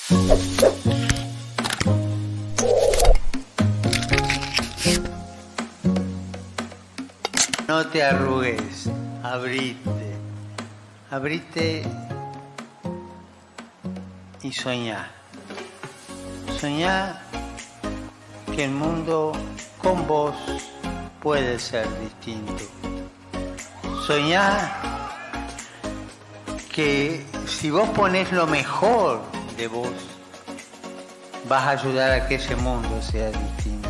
No te arrugues, abrite y soñá. Soñá que el mundo con vos puede ser distinto. Soñá que si vos ponés lo mejor de vos, vas a ayudar a que ese mundo sea distinto.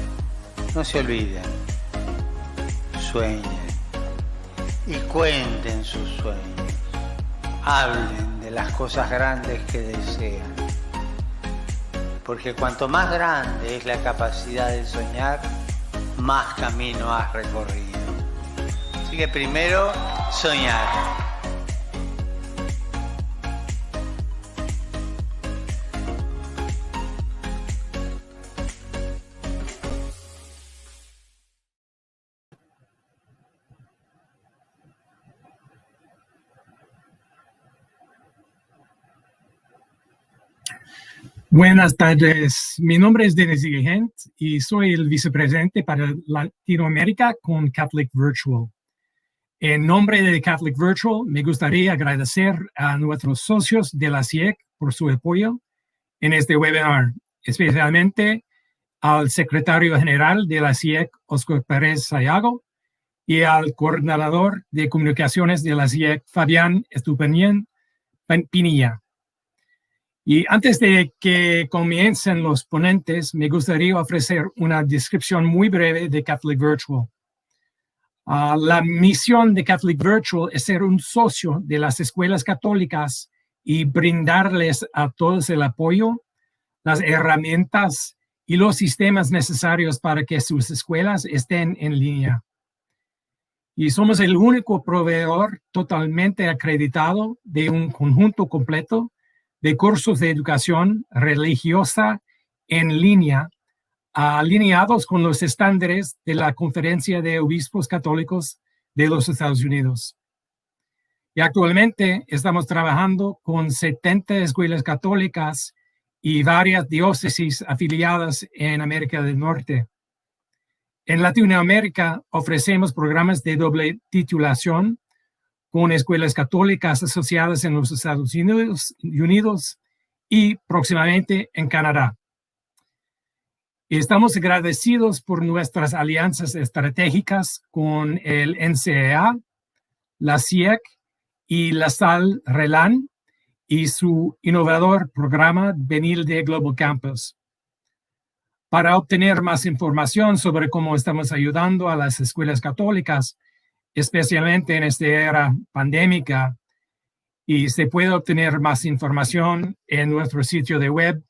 No se olviden, sueñen y cuenten sus sueños. Hablen de las cosas grandes que desean. Porque cuanto más grande es la capacidad de soñar, más camino has recorrido. Así que primero, soñar. Buenas tardes, mi nombre es Denis Gent y soy el vicepresidente para Latinoamérica con Catholic Virtual. En nombre de Catholic Virtual, me gustaría agradecer a nuestros socios de la CIEC por su apoyo en este webinar, especialmente al secretario general de la CIEC, Oscar Pérez Sayago, y al coordinador de comunicaciones de la CIEC, Fabián Estupiñán Pinilla. Y antes de que comiencen los ponentes, me gustaría ofrecer una descripción muy breve de Catholic Virtual. La misión de Catholic Virtual es ser un socio de las escuelas católicas y brindarles a todos el apoyo, las herramientas y los sistemas necesarios para que sus escuelas estén en línea. Y somos el único proveedor totalmente acreditado de un conjunto completo de cursos de educación religiosa en línea, alineados con los estándares de la Conferencia de Obispos Católicos de los Estados Unidos. Y actualmente estamos trabajando con 70 escuelas católicas y varias diócesis afiliadas en América del Norte. En Latinoamérica ofrecemos programas de doble titulación con escuelas católicas asociadas en los Estados Unidos y próximamente en Canadá. Estamos agradecidos por nuestras alianzas estratégicas con el NCEA, la CIEC y la SAL RELAN y su innovador programa Bienvenidos Global Campus. Para obtener más información sobre cómo estamos ayudando a las escuelas católicas, especialmente en esta era pandémica, y se puede obtener más información en nuestro sitio de web,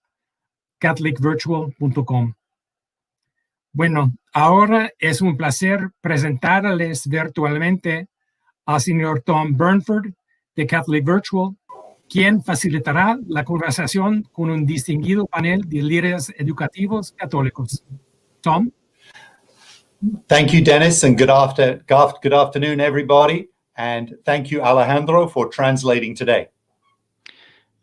catholicvirtual.com. Bueno, ahora es un placer presentarles virtualmente al señor Tom Burnford de Catholic Virtual, quien facilitará la conversación con un distinguido panel de líderes educativos católicos. Tom. Thank you, Dennis, and good afternoon, everybody. And thank you, Alejandro, for translating today.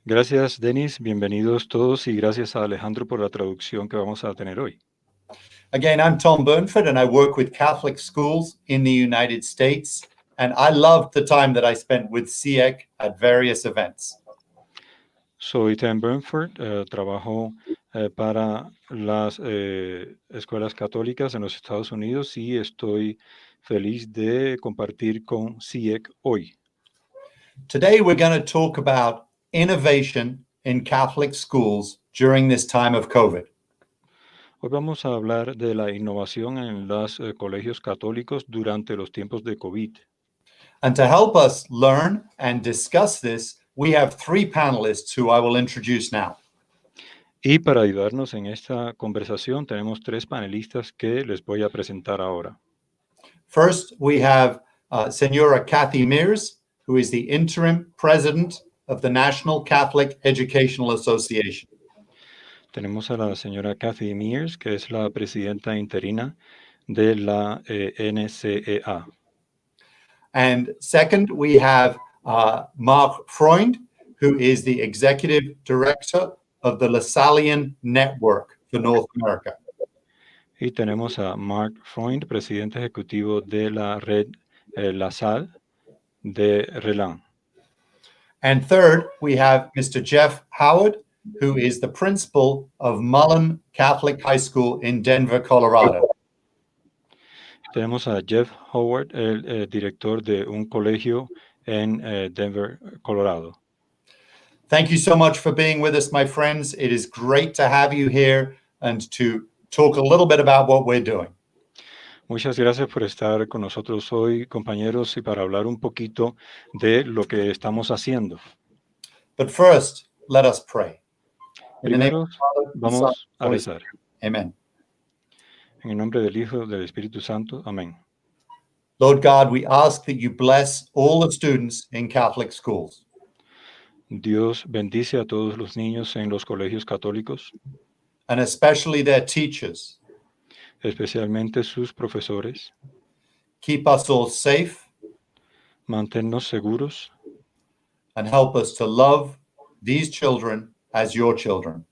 Gracias, Denis. Bienvenidos todos y gracias a Alejandro por la traducción que vamos a tener hoy. Again, I'm Tom Burnford, and I work with Catholic schools in the United States. And I loved the time that I spent with CIEC at various events. Soy Tom Burnford, trabajo para las escuelas católicas en los Estados Unidos y estoy feliz de compartir con CIEC hoy. Today we're going to talk about innovation in Catholic schools during this time of COVID. Hoy vamos a hablar de la innovación en los colegios católicos durante los tiempos de COVID. And to help us learn and discuss this, we have three panelists who I will introduce now. Y para ayudarnos en esta conversación tenemos tres panelistas que les voy a presentar ahora. First, we have Senora Kathy Mears, who is the interim president of the National Catholic Educational Association. Tenemos a la señora Kathy Mears, que es la presidenta interina de la NCEA. And second, we have Mark Freund, who is the executive director of the Lasallian Network for North America. Y tenemos a Mark Freund, presidente ejecutivo de la red LaSalle de RELAN. And third, we have Mr. Jeff Howard, who is the principal of Mullen Catholic High School in Denver, Colorado. Tenemos a Jeff Howard, el director de un colegio en Denver, Colorado. Thank you so much for being with us, my friends. It is great to have you here and to talk a little bit about what we're doing. Muchas gracias por estar con nosotros hoy, compañeros, y para hablar un poquito de lo que estamos haciendo. But first, let us pray. In the name Primero, of the Father, the Son, vamos a and the Holy rezar. Spirit. Amen. En el nombre del Hijo y del Espíritu Santo. Amén. Lord God, we ask that you bless all the students in Catholic schools. Dios bendice a todos los niños en los colegios católicos, And especially their teachers. especialmente sus profesores. Keep us all safe Manténnos seguros and help us to love these children as your children.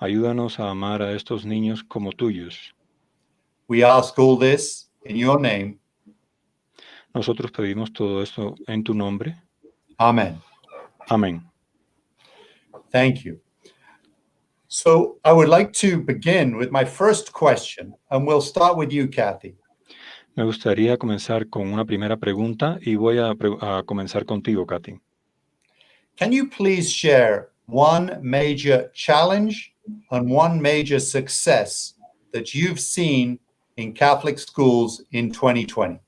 Ayúdanos a amar a estos niños como tuyos. We ask all this in your name. Nosotros pedimos todo esto en tu nombre. Amen. Amén. Thank you. So I would like to begin with my first question, and we'll start with you, Kathy. Me gustaría comenzar con una primera pregunta y voy a comenzar contigo, Katy. Can you please share one major challenge and one major success that you've seen in Catholic schools in 2020?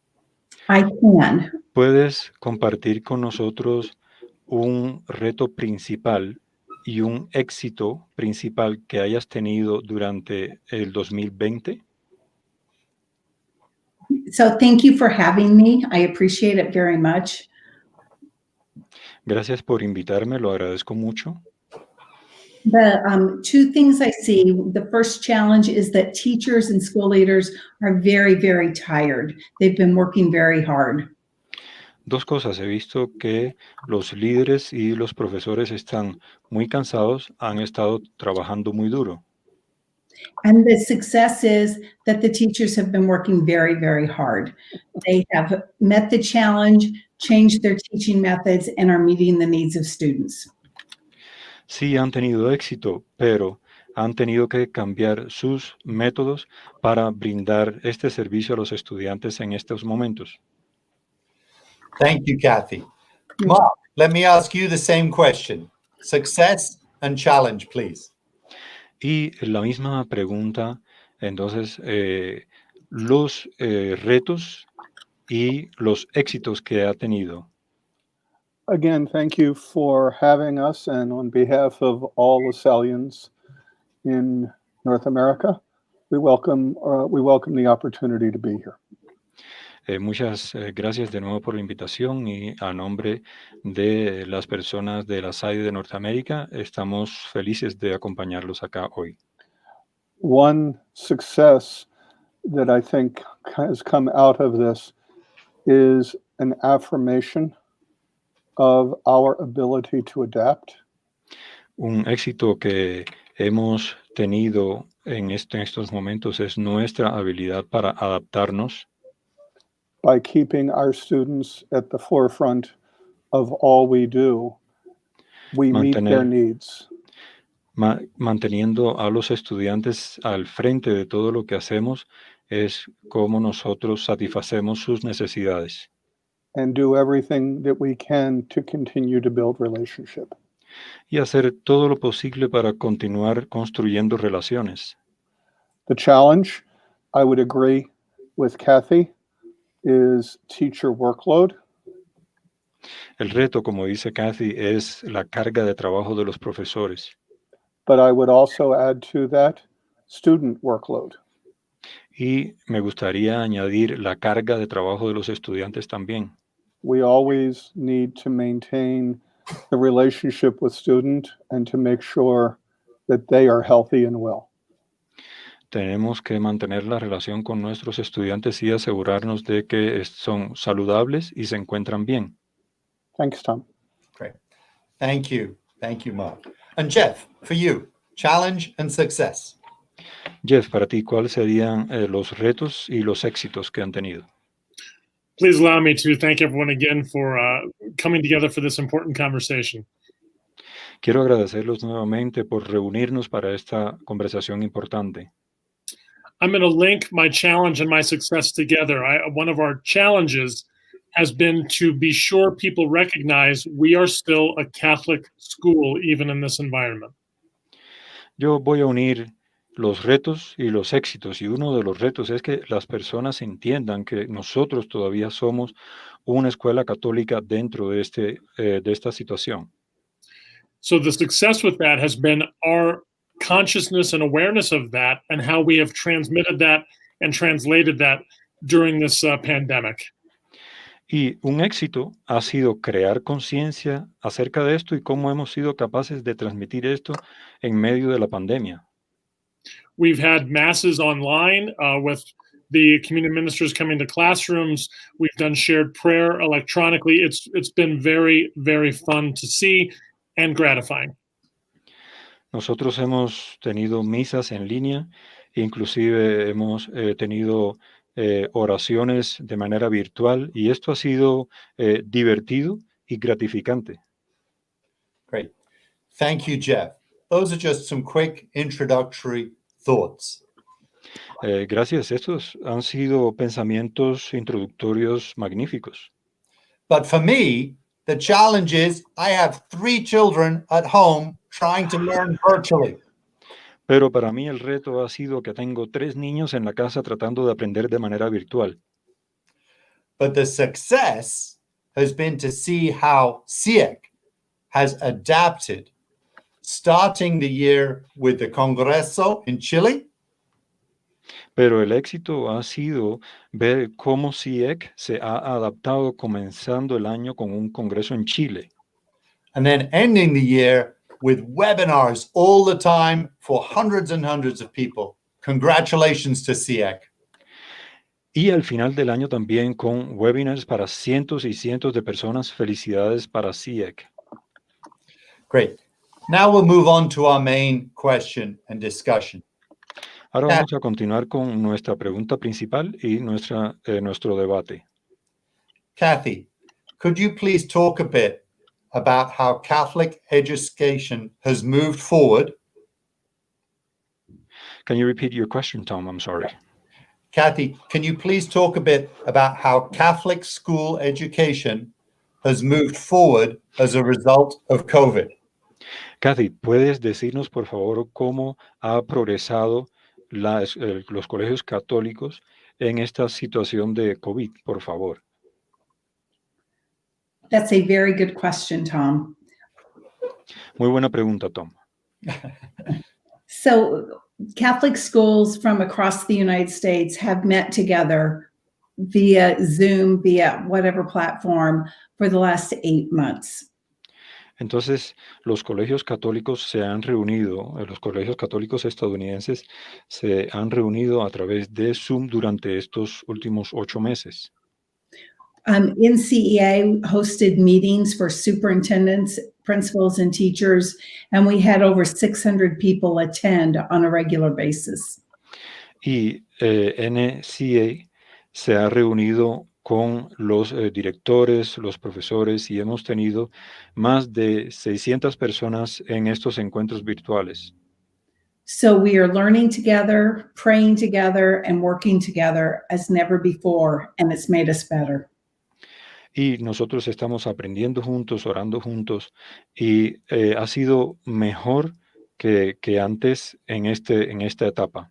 I can. ¿Puedes compartir con nosotros un reto principal y un éxito principal que hayas tenido durante el 2020? So thank you for having me. I appreciate it very much. Gracias por invitarme, lo agradezco mucho. The two things I see, the first challenge is that teachers and school leaders are very, very tired. They've been working very hard. Dos cosas. He visto que los líderes y los profesores están muy cansados, han estado trabajando muy duro. And the success is that the teachers have been working very, very hard. They have met the challenge, changed their teaching methods, and are meeting the needs of students. Sí han tenido éxito, pero han tenido que cambiar sus métodos para brindar este servicio a los estudiantes en estos momentos. Thank you, Kathy. Mark, let me ask you the same question. Success and challenge, please. Y la misma pregunta, entonces, los retos y los éxitos que ha tenido. Again, thank you for having us, and on behalf of all Lasallians in North America, we welcome the opportunity to be here. Muchas gracias de nuevo por la invitación y a nombre de las personas de la SAI de Norteamérica, estamos felices de acompañarlos acá hoy. One success that I think has come out of this is an affirmation of our ability to adapt. Un éxito que hemos tenido en estos momentos es nuestra habilidad para adaptarnos. By keeping our students at the forefront of all we do, we meet their needs. Manteniendo a los estudiantes al frente de todo lo que hacemos es como nosotros satisfacemos sus necesidades. And do everything that we can to continue to build relationship. Y hacer todo lo posible para continuar construyendo relaciones. The challenge, I would agree with Kathy, is teacher workload. El reto, como dice Kathy, es la carga de trabajo de los profesores. But I would also add to that student workload. Y me gustaría añadir la carga de trabajo de los estudiantes también. We always need to maintain the relationship with student and to make sure that they are healthy and well. Tenemos que mantener la relación con nuestros estudiantes y asegurarnos de que son saludables y se encuentran bien. Thanks, Tom. Great. Thank you. Thank you, Mark. And Jeff, for you, challenge and success. Jeff, para ti, ¿cuáles serían los retos y los éxitos que han tenido? Please allow me to thank everyone again for coming together for this important conversation. Quiero agradecerlos nuevamente por reunirnos para esta conversación importante. I'm going to link my challenge and my success together. One of our challenges has been to be sure people recognize we are still a Catholic school, even in this environment. Yo voy a unir los retos y los éxitos, y uno de los retos es que las personas entiendan que nosotros todavía somos una escuela católica dentro de esta situación. So the success with that has been our consciousness and awareness of that and how we have transmitted that and translated that during this pandemic. Y un éxito ha sido crear conciencia acerca de esto y cómo hemos sido capaces de transmitir esto en medio de la pandemia. We've had masses online with the community ministers coming to classrooms. We've done shared prayer electronically. It's been very, very fun to see and gratifying. Nosotros hemos tenido misas en línea, inclusive hemos tenido oraciones de manera virtual y esto ha sido divertido y gratificante. Great. Thank you, Jeff. Those are just some quick introductory thoughts. Gracias, estos han sido pensamientos introductorios magníficos. But for me, the challenge is I have 3 children at home trying to learn virtually. Pero para mí el reto ha sido que tengo 3 niños en la casa tratando de aprender de manera virtual. But the success has been to see how CIEC has adapted, starting the year with the Congreso in Chile. Pero el éxito ha sido ver cómo CIEC se ha adaptado comenzando el año con un congreso en Chile. And then ending the year with webinars all the time for hundreds and hundreds of people. Congratulations to CIEC. Y al final del año también con webinars para cientos y cientos de personas. Felicidades para CIEC. Great. Now we'll move on to our main question and discussion. Ahora vamos a continuar con nuestra pregunta principal y nuestro debate. Kathy, could you please talk a bit about how Catholic education has moved forward? Can you repeat your question, Tom? I'm sorry. Kathy, can you please talk a bit about how Catholic school education has moved forward as a result of COVID? Kathy, ¿puedes decirnos, por favor, cómo ha progresado los colegios católicos en esta situación de COVID, por favor? That's a very good question, Tom. Muy buena pregunta, Tom. So Catholic schools from across the United States have met together via Zoom, via whatever platform, for the last 8 months. Entonces, los colegios católicos los colegios católicos estadounidenses se han reunido a través de Zoom durante estos últimos 8 meses. NCEA hosted meetings for superintendents, principals, and teachers, and we had over 600 people attend on a regular basis. Y NCEA se ha reunido con los directores, los profesores, y hemos tenido más de 600 personas en estos encuentros virtuales. So we are learning together, praying together, and working together as never before, and it's made us better. Y nosotros estamos aprendiendo juntos, orando juntos, y ha sido mejor que antes en esta etapa.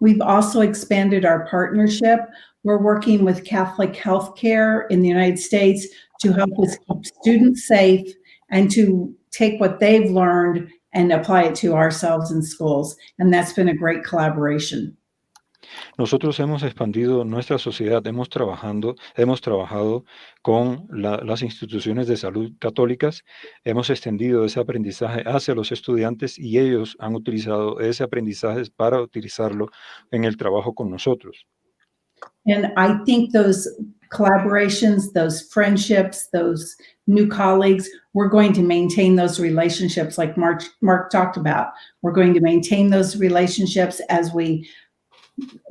We've also expanded our partnership. We're working with Catholic Healthcare in the United States to help us keep students safe and to take what they've learned and apply it to ourselves in schools. And that's been a great collaboration. Nosotros hemos expandido nuestra sociedad, hemos trabajado con las instituciones de salud católicas, hemos extendido ese aprendizaje hacia los estudiantes y ellos han utilizado ese aprendizaje para utilizarlo en el trabajo con nosotros. And I think those collaborations, those friendships, those new colleagues. We're going to maintain those relationships like Mark talked about. We're going to maintain those relationships as we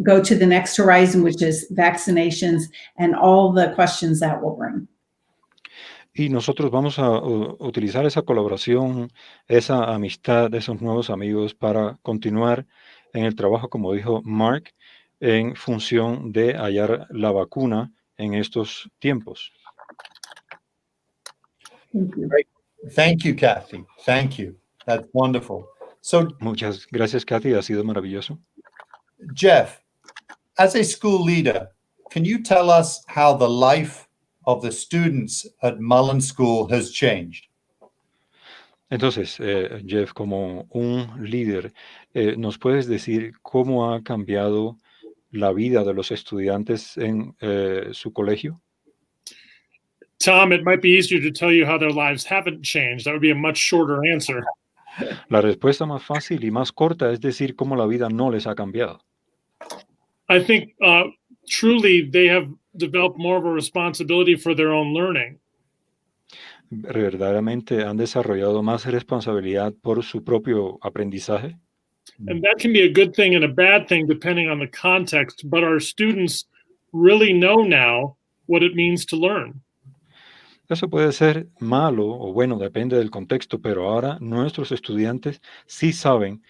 go to the next horizon, which is vaccinations and all the questions that will bring. Y nosotros vamos a utilizar esa colaboración, esa amistad, esos nuevos amigos para continuar en el trabajo, como dijo Mark, en función de hallar la vacuna en estos tiempos. Thank you. Thank you, Kathy. Thank you. That's wonderful. So, Muchas gracias, Kathy. Ha sido maravilloso. Jeff, as a school leader, can you tell us how the life of the students at Mullen School has changed? Entonces, Jeff, como un líder, ¿nos puedes decir cómo ha cambiado la vida de los estudiantes en su colegio? Tom, it might be easier to tell you how their lives haven't changed. That would be a much shorter answer. La respuesta más fácil y más corta es decir cómo la vida no les ha cambiado. I think truly they have developed more of a responsibility for their own learning. Verdaderamente han desarrollado más responsabilidad por su propio aprendizaje. And that can be a good thing and a bad thing depending on the context, but our students really know now what it means to learn. Eso puede ser malo o bueno, depende del contexto, pero ahora nuestros estudiantes sí saben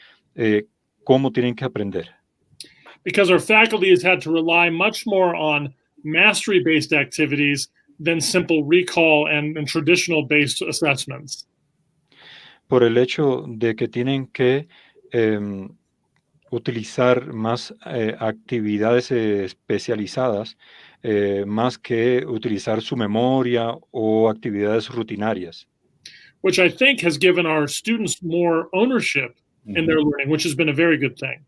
cómo tienen que aprender. Because our faculty has had to rely much more on mastery-based activities than simple recall and traditional-based assessments. Por el hecho de que tienen que utilizar más actividades especializadas, más que utilizar su memoria o actividades rutinarias. Which I think has given our students more ownership in their learning, which has been a very good thing.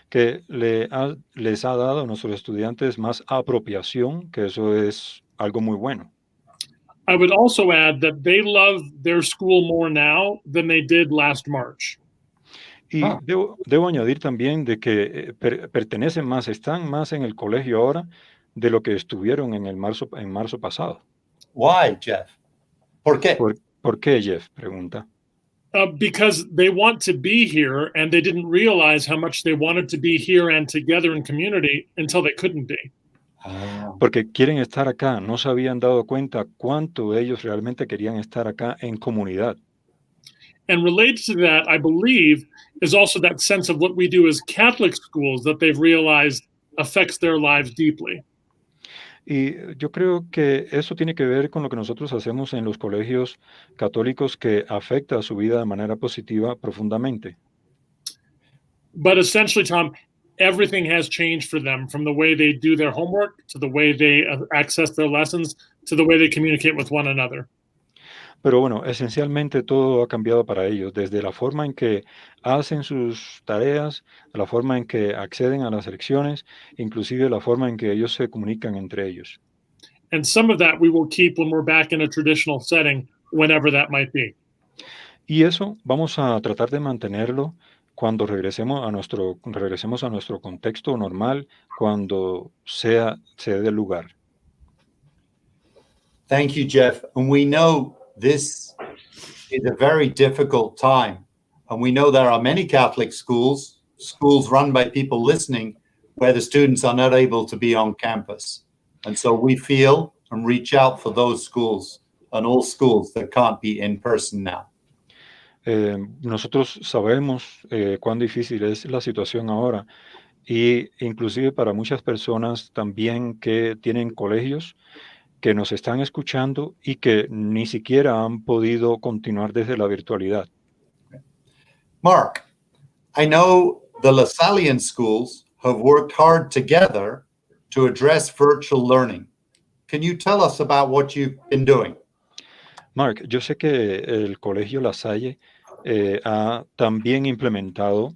Que les ha dado a nuestros estudiantes más apropiación, que eso es algo muy bueno. I would also add that they love their school more now than they did last March. Y debo añadir también de que pertenecen más, están más en el colegio ahora de lo que estuvieron en marzo pasado. Why, Jeff? ¿Por qué? ¿Por qué, Jeff? Pregunta. Because they want to be here and they didn't realize how much they wanted to be here and together in community until they couldn't be. Porque quieren estar acá, no se habían dado cuenta cuánto ellos realmente querían estar acá en comunidad. And related to that, I believe, is also that sense of what we do as Catholic schools that they've realized affects their lives deeply. Y yo creo que eso tiene que ver con lo que nosotros hacemos en los colegios católicos que afecta a su vida de manera positiva profundamente. But essentially, Tom, everything has changed for them, from the way they do their homework to the way they access their lessons to the way they communicate with one another. Pero bueno, esencialmente todo ha cambiado para ellos, desde la forma en que hacen sus tareas, la forma en que acceden a las lecciones, inclusive la forma en que ellos se comunican entre ellos. And some of that we will keep when we're back in a traditional setting, whenever that might be. Y eso vamos a tratar de mantenerlo cuando regresemos a nuestro contexto normal, cuando se dé el lugar. Thank you, Jeff. And we know this is a very difficult time. And we know there are many Catholic schools run by people listening, where the students are not able to be on campus. And so we feel and reach out for those schools and all schools that can't be in person now. Nosotros sabemos cuán difícil es la situación ahora, y inclusive para muchas personas también que tienen colegios que nos están escuchando y que ni siquiera han podido continuar desde la virtualidad. Mark, I know the LaSallian schools have worked hard together to address virtual learning. Can you tell us about what you've been doing? Mark, yo sé que el Colegio La Salle ha también implementado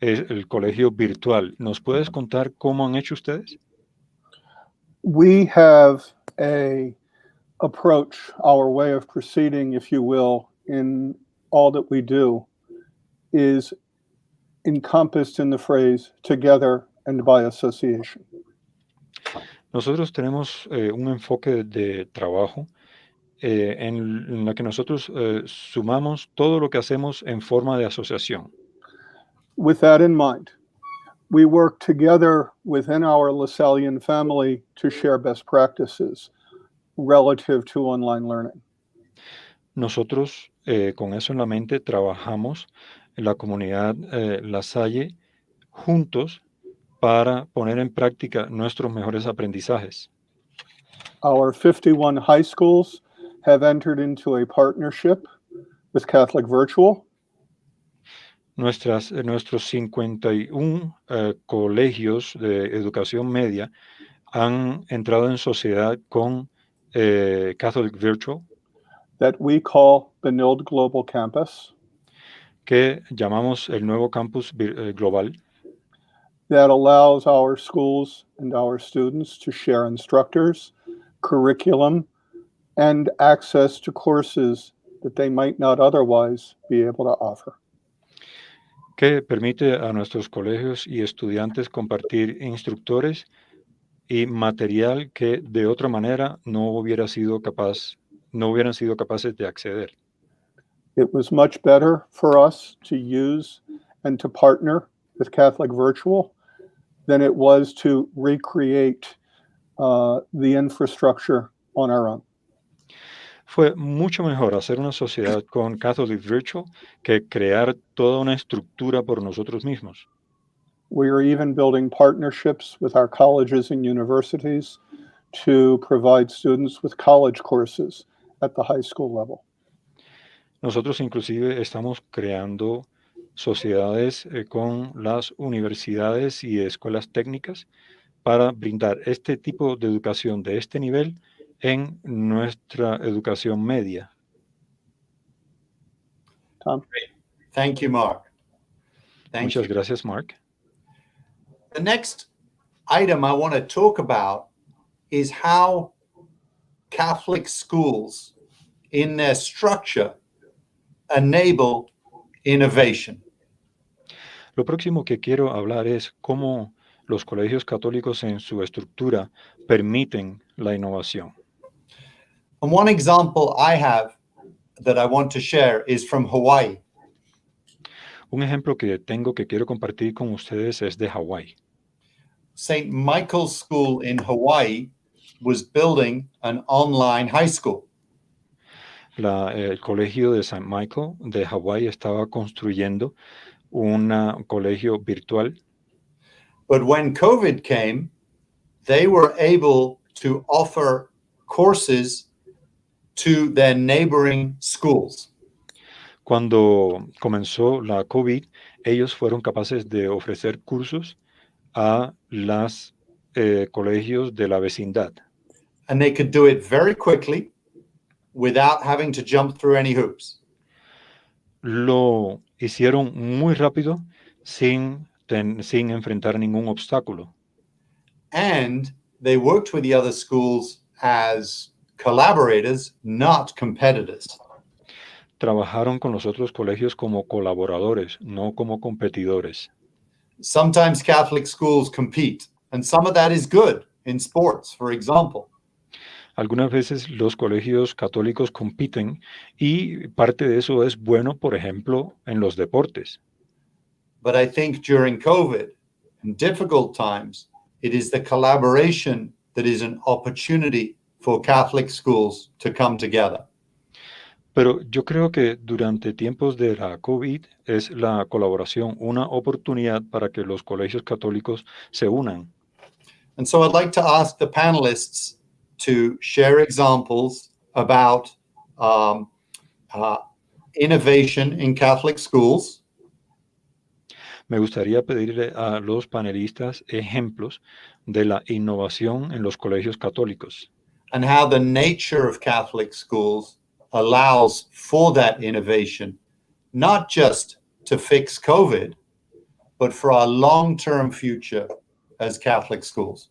el colegio virtual. ¿Nos puedes contar cómo han hecho ustedes? We have a approach, our way of proceeding, if you will, in all that we do is encompassed in the phrase together and by association. Nosotros tenemos un enfoque de trabajo en la que nosotros sumamos todo lo que hacemos en forma de asociación. With that in mind, we work together within our Lasallian family to share best practices relative to online learning. Nosotros, con eso en la mente, trabajamos en la comunidad La Salle juntos para poner en práctica nuestros mejores aprendizajes. Our 51 high schools have entered into a partnership with Catholic Virtual. Nuestros 51 colegios de educación media han entrado en sociedad con Catholic Virtual, That we call Benilde Global Campus, que llamamos el nuevo campus global, that allows our schools and our students to share instructors, curriculum, and access to courses that they might not otherwise be able to offer. que permite a nuestros colegios y estudiantes compartir instructores y material que de otra manera no hubieran sido capaces de acceder. It was much better for us to use and to partner with Catholic Virtual than it was to recreate the infrastructure on our own. Fue mucho mejor hacer una sociedad con Catholic Virtual que crear toda una estructura por nosotros mismos. We are even building partnerships with our colleges and universities to provide students with college courses at the high school level. Nosotros inclusive estamos creando sociedades con las universidades y escuelas técnicas para brindar este tipo de educación de este nivel en nuestra educación media. Tom? Thank you, Mark. Thank Muchas you. gracias, Mark. The next item I want to talk about is how Catholic schools in their structure enable innovation. Lo próximo que quiero hablar es cómo los colegios católicos en su estructura permiten la innovación. And one example I have that I want to share is from Hawaii. Un ejemplo que tengo que quiero compartir con ustedes es de Hawái. St. Michael's School in Hawaii was building an online high school. El colegio de St. Michael de Hawái estaba construyendo un colegio virtual, But when COVID came, they were able to offer courses to their neighboring schools. Cuando comenzó la COVID, ellos fueron capaces de ofrecer cursos a los colegios de la vecindad. And they could do it very quickly without having to jump through any hoops. Lo hicieron muy rápido sin enfrentar ningún obstáculo. And they worked with the other schools as collaborators, not competitors. Trabajaron con los otros colegios como colaboradores, no como competidores. Sometimes Catholic schools compete, and some of that is good in sports, for example. Algunas veces los colegios católicos compiten y parte de eso es bueno, por ejemplo, en los deportes. But I think during COVID and difficult times, it is the collaboration that is an opportunity for Catholic schools to come together. Pero yo creo que durante tiempos de la COVID es la colaboración una oportunidad para que los colegios católicos se unan. And so I'd like to ask the panelists to share examples about innovation in Catholic schools. Me gustaría pedirle a los panelistas ejemplos de la innovación en los colegios católicos And how the nature of Catholic schools allows for that innovation, not just to fix COVID, but for our long-term future as Catholic schools.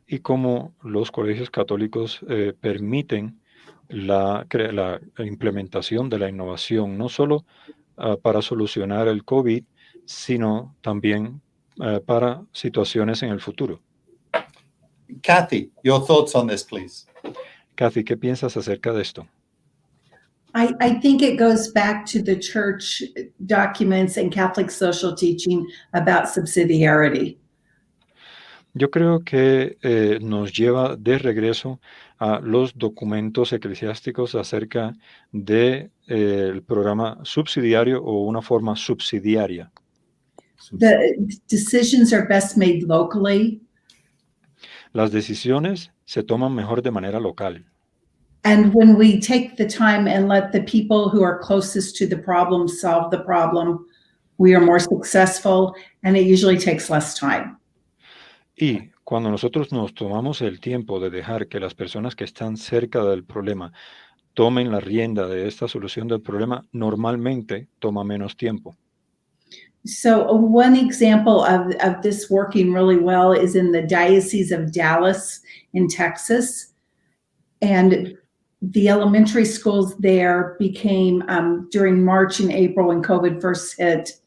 y cómo los colegios católicos permiten la implementación de la innovación, no solo para solucionar el COVID, sino también para situaciones en el futuro. Kathy, your thoughts on this, please. Kathy, ¿qué piensas acerca de esto? I think it goes back to the church documents and Catholic social teaching about subsidiarity. Yo creo que nos lleva de regreso a los documentos eclesiásticos acerca de, el programa subsidiario o una forma subsidiaria. The decisions are best made locally. Las decisiones se toman mejor de manera local. And when we take the time and let the people who are closest to the problem solve the problem, we are more successful, and it usually takes less time. Y cuando nosotros nos tomamos el tiempo de dejar que las personas que están cerca del problema tomen la rienda de esta solución del problema, normalmente toma menos tiempo. So one example of this working really well is in the Diocese of Dallas in Texas. And the elementary schools there became, during March and April when COVID first hit.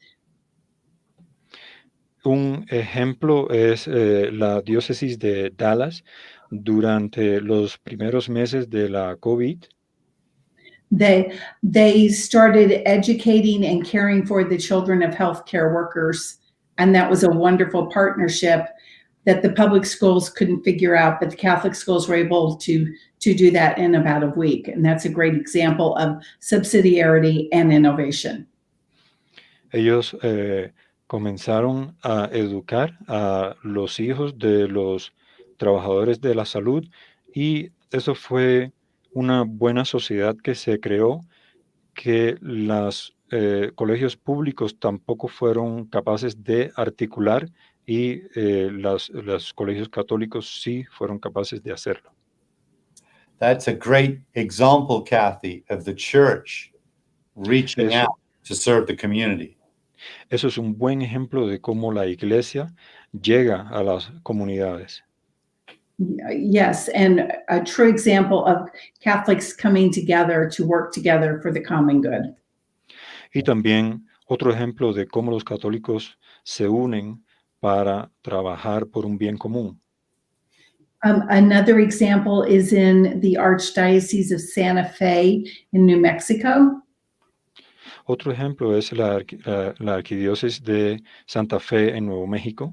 Un ejemplo es la diócesis de Dallas durante los primeros meses de la COVID. They started educating and caring for the children of healthcare workers. And that was a wonderful partnership that the public schools couldn't figure out, but the Catholic schools were able to do that in about a week. And that's a great example of subsidiarity and innovation. Ellos comenzaron a educar a los hijos de los trabajadores de la salud y eso fue una buena sociedad que se creó, que los colegios públicos tampoco fueron capaces de articular y los colegios católicos sí fueron capaces de hacerlo. That's a great example, Kathy, of the church reaching out to serve the community. Eso es un buen ejemplo de cómo la iglesia llega a las comunidades. Yes, and a true example of Catholics coming together to work together for the common good. Y también otro ejemplo de cómo los católicos se unen para trabajar por un bien común. Another example is in the Archdiocese of Santa Fe in New Mexico. Otro ejemplo es la arquidiócesis de Santa Fe en Nuevo México.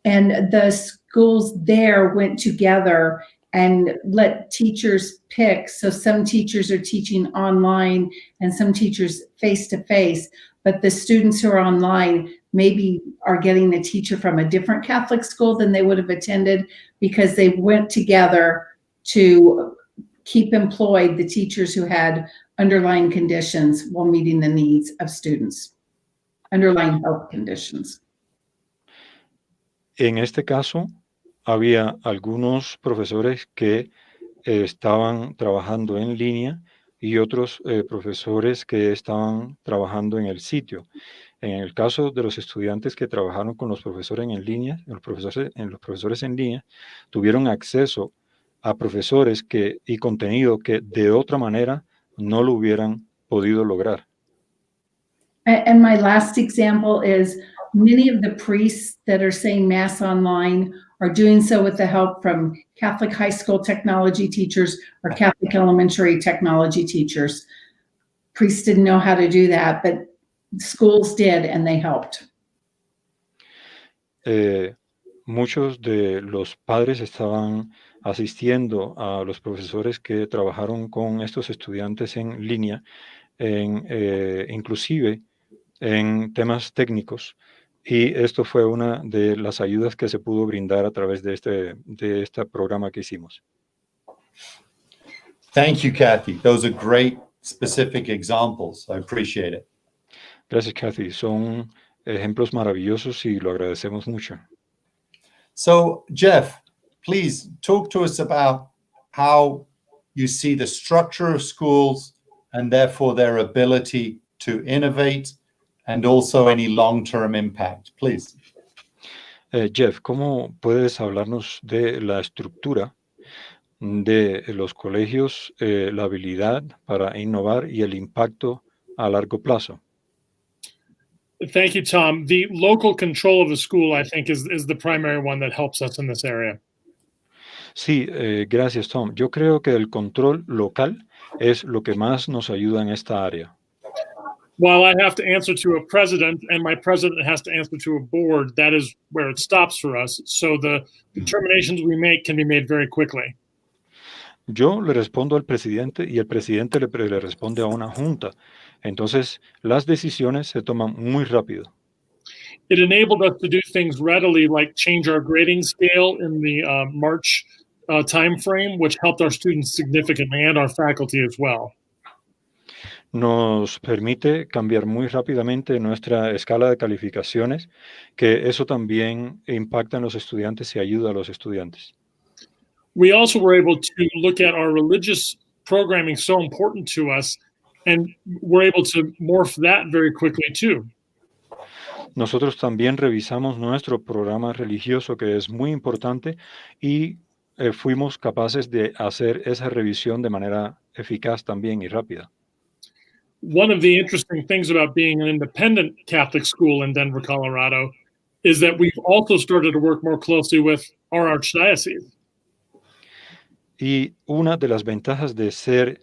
And the schools there went together and let teachers pick. So some teachers are teaching online and some teachers face-to-face, but the students who are online maybe are getting a teacher from a different Catholic school than they would have attended because they went together to keep employed the teachers who had underlying conditions while meeting the needs of students, underlying health conditions. En este caso, había algunos profesores que estaban trabajando en línea y otros profesores que estaban trabajando en el sitio. En el caso de los estudiantes que trabajaron con los profesores en línea, los profesores en línea, tuvieron acceso a profesores y contenido que de otra manera no lo hubieran podido lograr. And my last example is many of the priests that are saying Mass online are doing so with the help from Catholic high school technology teachers or Catholic elementary technology teachers. Priests didn't know how to do that, but schools did, and they helped. Muchos de los padres estaban asistiendo a los profesores que trabajaron con estos estudiantes en línea, inclusive en temas técnicos, y esto fue una de las ayudas que se pudo brindar a través de este programa que hicimos. Thank you, Kathy. Those are great specific examples. I appreciate it. Gracias, Kathy. Son ejemplos maravillosos y lo agradecemos mucho. So, Jeff, please talk to us about how you see the structure of schools and therefore their ability to innovate and also any long-term impact, please. Jeff, ¿cómo puedes hablarnos de la estructura de los colegios, la habilidad para innovar y el impacto a largo plazo? Thank you, Tom. The local control of the school, I think, is the primary one that helps us in this area. Sí, gracias, Tom. Yo creo que el control local es lo que más nos ayuda en esta área. While I have to answer to a president and my president has to answer to a board, that is where it stops for us. So the determinations we make can be made very quickly. Yo le respondo al presidente y el presidente le responde a una junta. Entonces, las decisiones se toman muy rápido. It enabled us to do things readily, like change our grading scale in the March time frame, which helped our students significantly and our faculty as well. Nos permite cambiar muy rápidamente nuestra escala de calificaciones, que eso también impacta en los estudiantes y ayuda a los estudiantes. We also were able to look at our religious programming so important to us, and we're able to morph that very quickly too. Nosotros también revisamos nuestro programa religioso, que es muy importante, y fuimos capaces de hacer esa revisión de manera eficaz también y rápida. One of the interesting things about being an independent Catholic school in Denver, Colorado, is that we've also started to work more closely with our archdiocese. Y una de las ventajas de ser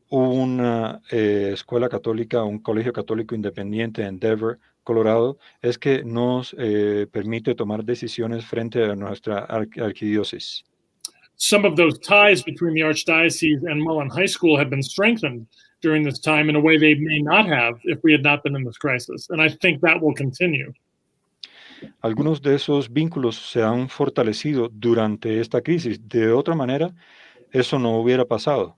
una escuela católica, un colegio católico independiente en Denver, Colorado, es que nos permite tomar decisiones frente a nuestra arquidiócesis. Some of those ties between the archdiocese and Mullen High School have been strengthened during this time in a way they may not have if we had not been in this crisis. And I think that will continue. Algunos de esos vínculos se han fortalecido durante esta crisis. De otra manera, eso no hubiera pasado.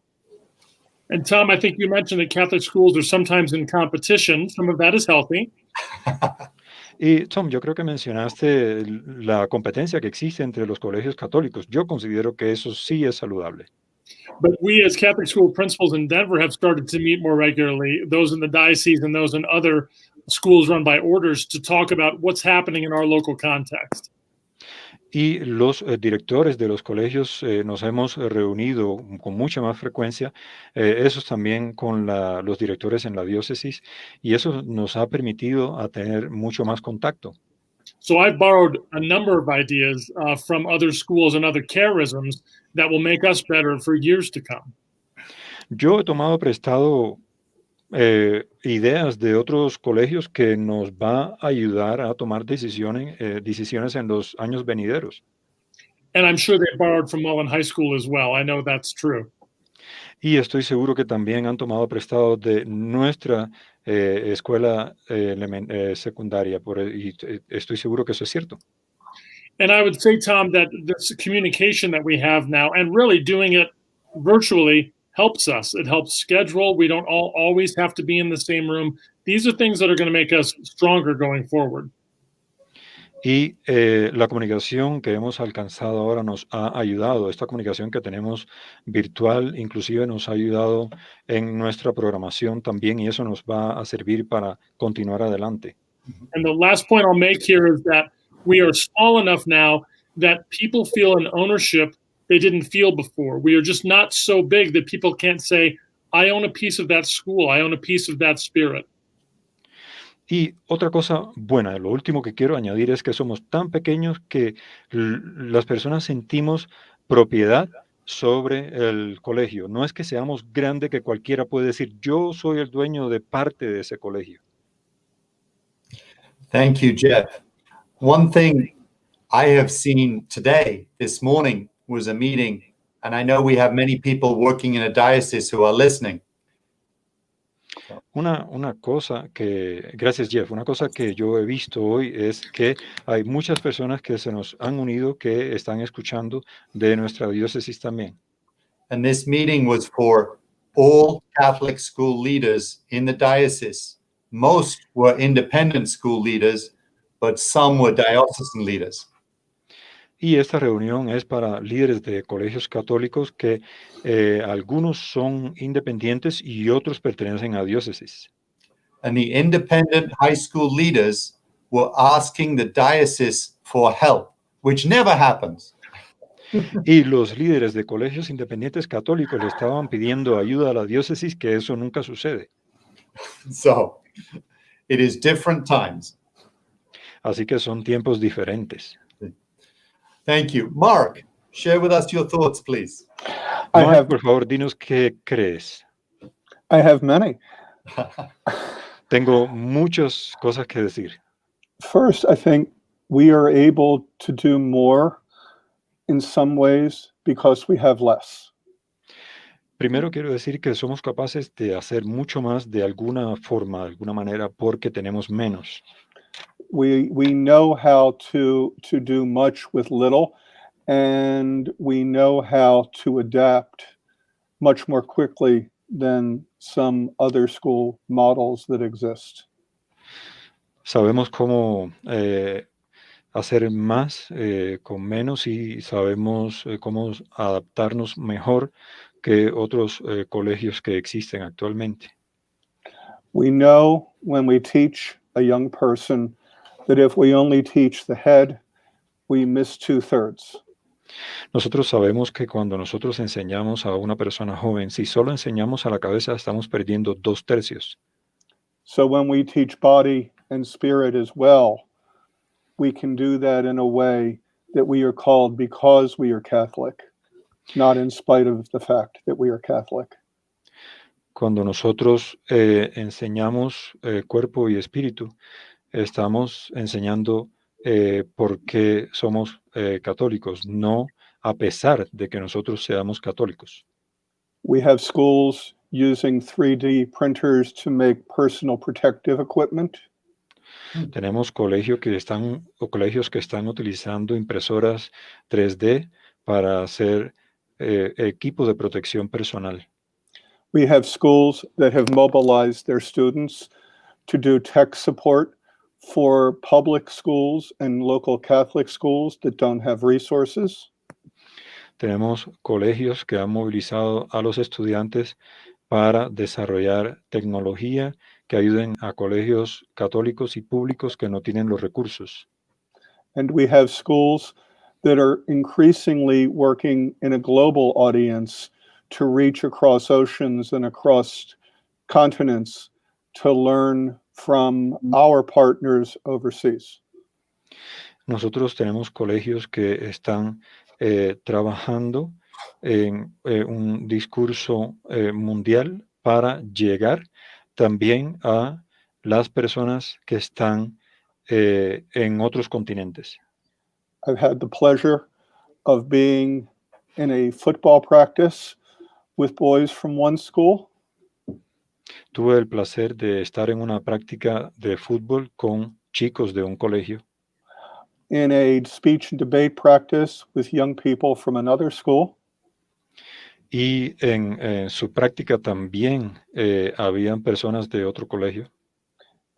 And Tom, I think you mentioned that Catholic schools are sometimes in competition. Some of that is healthy. Y Tom, yo creo que mencionaste la competencia que existe entre los colegios católicos. Yo considero que eso sí es saludable. But we as Catholic school principals in Denver have started to meet more regularly, those in the diocese and those in other schools run by orders, to talk about what's happening in our local context. Y los directores de los colegios nos hemos reunido con mucha más frecuencia, esos también con los directores en la diócesis, y eso nos ha permitido a tener mucho más contacto. So I've borrowed a number of ideas from other schools and other charisms that will make us better for years to come. Yo he tomado prestado ideas de otros colegios que nos va a ayudar a tomar decisiones en los años venideros. And I'm sure they borrowed from Mullen High School as well. I know that's true. Y estoy seguro que también han tomado prestado de nuestra escuela secundaria, y estoy seguro que eso es cierto. And I would say, Tom, that this communication that we have now, and really doing it virtually, helps us. It helps schedule. We don't always have to be in the same room. These are things that are going to make us stronger going forward. Y la comunicación que hemos alcanzado ahora nos ha ayudado. Esta comunicación que tenemos virtual inclusive nos ha ayudado en nuestra programación también, y eso nos va a servir para continuar adelante. And the last point I'll make here is that we are small enough now that people feel an ownership they didn't feel before. We are just not so big that people can't say, I own a piece of that school. I own a piece of that spirit. Y otra cosa buena, lo último que quiero añadir es que somos tan pequeños que las personas sentimos propiedad sobre el colegio. No es que seamos grandes que cualquiera puede decir, yo soy el dueño de parte de ese colegio. Thank you, Jeff. One thing I have seen today, this morning, was a meeting, and I know we have many people working in a diocese who are listening. Una cosa que, gracias Jeff, una cosa que yo he visto hoy es que hay muchas personas que se nos han unido que están escuchando de nuestra diócesis también. And this meeting was for all Catholic school leaders in the diocese. Most were independent school leaders, but some were diocesan leaders. Y esta reunión es para líderes de colegios católicos que algunos son independientes y otros pertenecen a diócesis. And the independent high school leaders were asking the diocese for help, which never happens. Y los líderes de colegios independientes católicos le estaban pidiendo ayuda a la diócesis, que eso nunca sucede. So it is different times. Así que son tiempos diferentes. Thank you. Mark, share with us your thoughts, please. Mark, por favor, dinos qué crees. I have many. Tengo muchas cosas que decir. First, I think we are able to do more in some ways because we have less. Primero quiero decir que somos capaces de hacer mucho más de alguna forma, de alguna manera, porque tenemos menos. We know how to do much with little, and we know how to adapt much more quickly than some other school models that exist. Sabemos cómo hacer más con menos y sabemos cómo adaptarnos mejor que otros colegios que existen actualmente. We know when we teach a young person that if we only teach the head, we miss 2/3. Nosotros sabemos que cuando nosotros enseñamos a una persona joven, si solo enseñamos a la cabeza, estamos perdiendo 2/3. So when we teach body and spirit as well, we can do that in a way that we are called because we are Catholic, not in spite of the fact that we are Catholic. Cuando nosotros enseñamos cuerpo y espíritu, estamos enseñando por qué somos católicos, no a pesar de que nosotros seamos católicos. We have schools using 3D printers to make personal protective equipment. Tenemos colegios que están utilizando impresoras 3D para hacer equipos de protección personal. We have schools that have mobilized their students to do tech support for public schools and local Catholic schools that don't have resources. Tenemos colegios que han movilizado a los estudiantes para desarrollar tecnología que ayuden a colegios católicos y públicos que no tienen los recursos. And we have schools that are increasingly working in a global audience to reach across oceans and across continents to learn from our partners overseas. Nosotros tenemos colegios que están trabajando en un discurso mundial para llegar también a las personas que están en otros continentes. I've had the pleasure of being in a football practice with boys from one school. Tuve el placer de estar en una práctica de fútbol con chicos de un colegio. In a speech and debate practice with young people from another school. Y en su práctica también habían personas de otro colegio.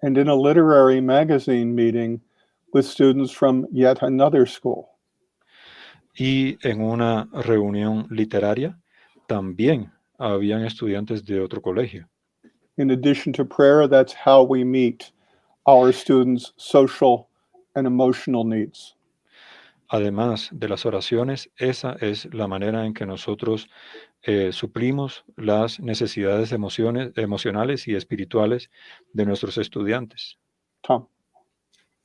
And in a literary magazine meeting with students from yet another school. Y en una reunión literaria también habían estudiantes de otro colegio. In addition to prayer, that's how we meet our students' social and emotional needs. Además de las oraciones, esa es la manera en que nosotros suplimos las necesidades emocionales y espirituales de nuestros estudiantes. Tom.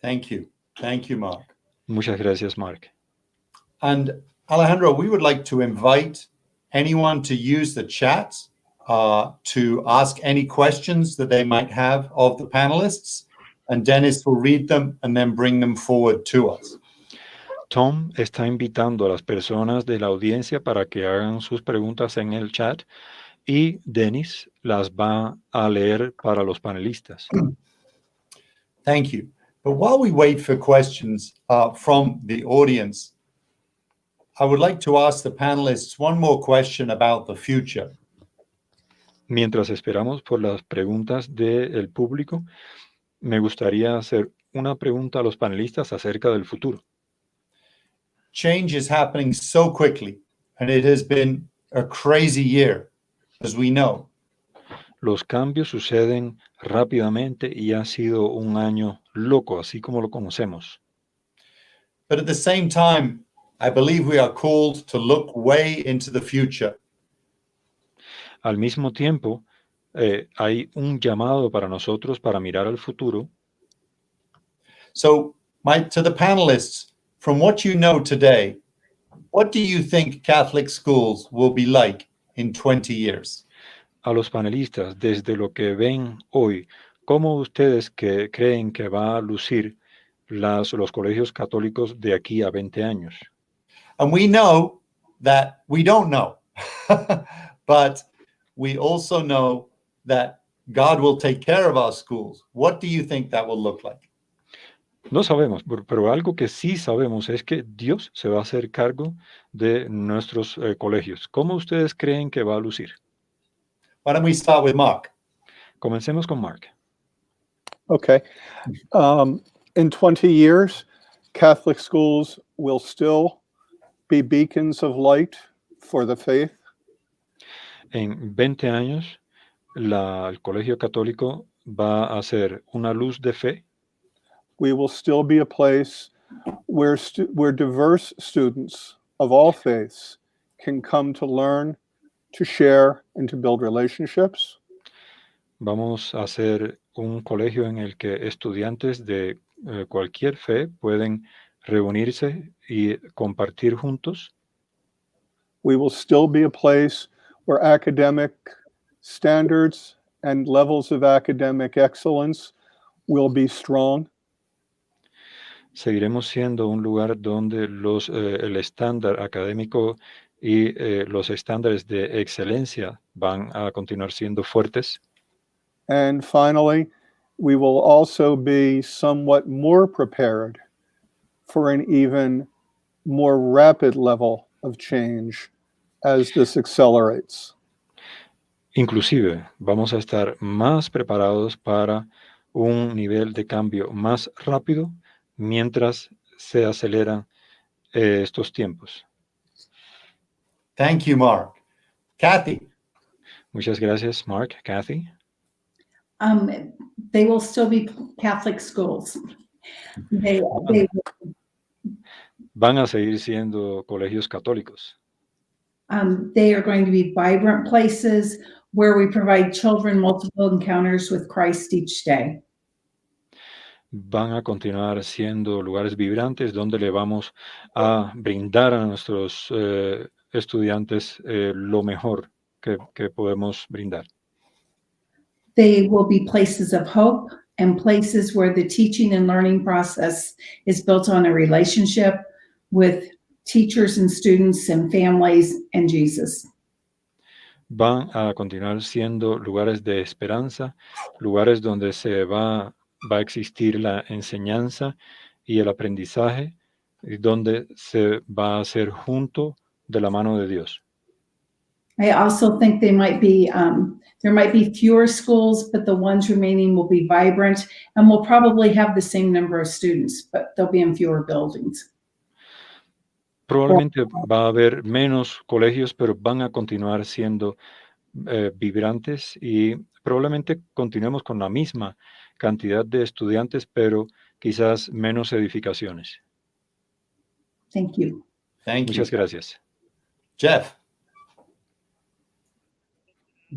Thank you. Thank you, Mark. Muchas gracias, Mark. And Alejandro, we would like to invite anyone to use the chat to ask any questions that they might have of the panelists, and Dennis will read them and then bring them forward to us. Tom está invitando a las personas de la audiencia para que hagan sus preguntas en el chat y Dennis las va a leer para los panelistas. Thank you. But while we wait for questions from the audience, I would like to ask the panelists one more question about the future. Mientras esperamos por las preguntas del público, me gustaría hacer una pregunta a los panelistas acerca del futuro. Change is happening so quickly, and it has been a crazy year, as we know. Los cambios suceden rápidamente y ha sido un año loco, así como lo conocemos. But at the same time, I believe we are called to look way into the future. Al mismo tiempo, hay un llamado para nosotros para mirar al futuro. So, to the panelists, from what you know today, What do you think Catholic schools will be like in 20 years? A los panelistas, desde lo que ven hoy, ¿cómo ustedes creen que va a lucir los colegios católicos de aquí a 20 años? And we know that we don't know, but we also know that God will take care of our schools. What do you think that will look like? No sabemos, pero algo que sí sabemos es que Dios se va a hacer cargo de nuestros colegios. ¿Cómo ustedes creen que va a lucir? Why don't we start with Mark? Comencemos con Mark. Okay. In 20 years, Catholic schools will still be beacons of light for the faith. En 20 años, el colegio católico va a ser una luz de fe. We will still be a place where diverse students of all faiths can come to learn, to share, and to build relationships. Vamos a ser un colegio en el que estudiantes de cualquier fe pueden reunirse y compartir juntos. We will still be a place where academic standards and levels of academic excellence will be strong. Seguiremos siendo un lugar donde el estándar académico y los estándares de excelencia van a continuar siendo fuertes. And finally, we will also be somewhat more prepared for an even more rapid level of change as this accelerates. Inclusive, vamos a estar más preparados para un nivel de cambio más rápido mientras se aceleran estos tiempos. Thank you, Mark. Kathy? Muchas gracias, Mark. Kathy? They will still be Catholic schools. Van a seguir siendo colegios católicos. They are going to be vibrant places where we provide children multiple encounters with Christ each day. Van a continuar siendo lugares vibrantes donde le vamos a brindar a nuestros estudiantes lo mejor que podemos brindar. They will be places of hope and places where the teaching and learning process is built on a relationship with teachers and students and families and Jesus. Van a continuar siendo lugares de esperanza, lugares donde se va a existir la enseñanza y el aprendizaje, y donde se va a hacer junto de la mano de Dios. I also think there might be fewer schools, but the ones remaining will be vibrant and will probably have the same number of students, but they'll be in fewer buildings. Probablemente va a haber menos colegios, pero van a continuar siendo vibrantes y probablemente continuemos con la misma cantidad de estudiantes, pero quizás menos edificaciones. Thank you. Thank you. Muchas gracias. Jeff?